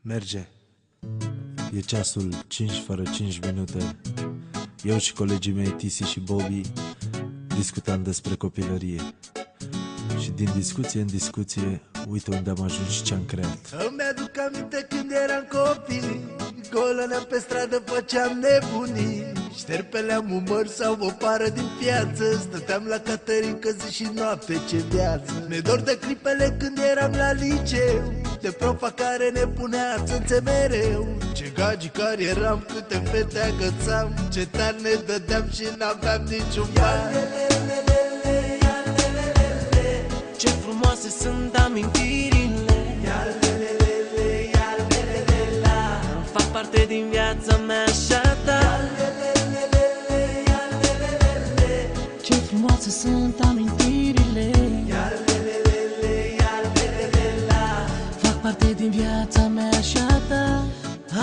Merge. E ceasul 5 fără 5 minute. Eu și colegii mei Tisi și Bobby discutam despre copilărie. Și din discuție în discuție, uite unde am ajuns și ce-am creat. Îmi aduc aminte când eram copii, golăneam pe stradă, făceam nebunii. Șterpeleam un măr sau o pară din piață, stăteam la Caterinca zi și noapte, ce viață. Mi-e dor de clipele când eram la liceu, de profa care ne punea țânțe mereu. Ce gagi care eram, câte fete agățam, ce tari ne dădeam și n-aveam niciun bani. Ce frumoase sunt amintirile, fac parte din viața mea și a ta. Ce frumoase sunt amintirile, fac parte din viața mea și a ta.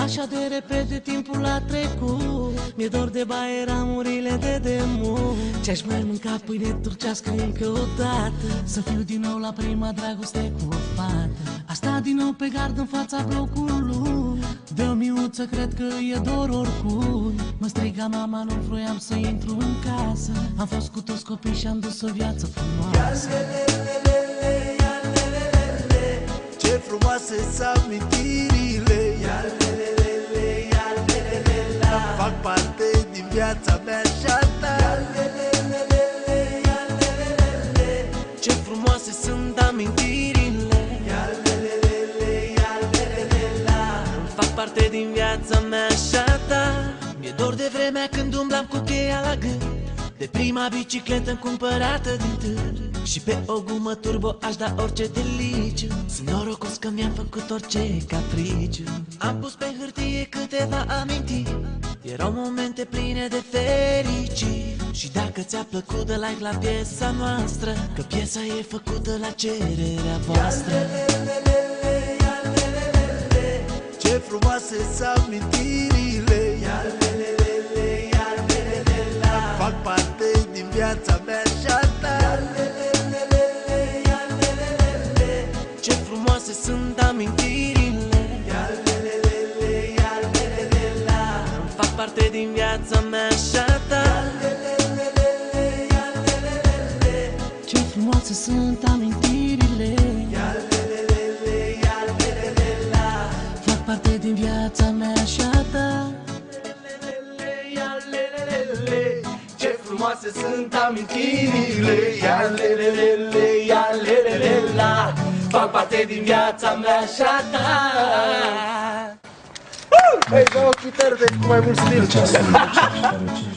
Așa de repede timpul a trecut, mi-e dor de baie, ramurile de demult. Ce-aș mai mânca pâine turcească încă o dată, să fiu din nou la prima dragoste cu o fată. A sta din nou pe gard în fața blocului, de o miuță cred că e dor oricui. Mă striga mama, nu vroiam să intru în casă, am fost cu toți copii și am dus o viață frumoasă. Ce frumoase sunt amintirile, fac parte din viața mea și a ta. Ce frumoase sunt amintirile, fac parte din viața mea și a ta. Mi-e dor de vremea când umblam cu cheia la gând, de prima bicicletă cumpărată din târg, și pe o gumă turbo aș da orice deliciu. Sunt norocos că mi-am făcut orice capriciu. Am pus pe hârtie câteva amintiri, erau momente pline de fericiri. Și dacă ți-a plăcut, dă like la piesa noastră, că piesa e făcută la cererea voastră. Ce frumoase sunt amintirile, fac parte din viața mea și a ta. Ce frumoase sunt amintirile, fac parte din viața mea și a ta. Ce frumoase sunt amintirile, fac parte din viața mea și a ta. Ce frumoase sunt amintirile, fac parte din viața mea și a ta. Hei, dă o chitară de cu mai mult stil. Ceasul 5 fără 5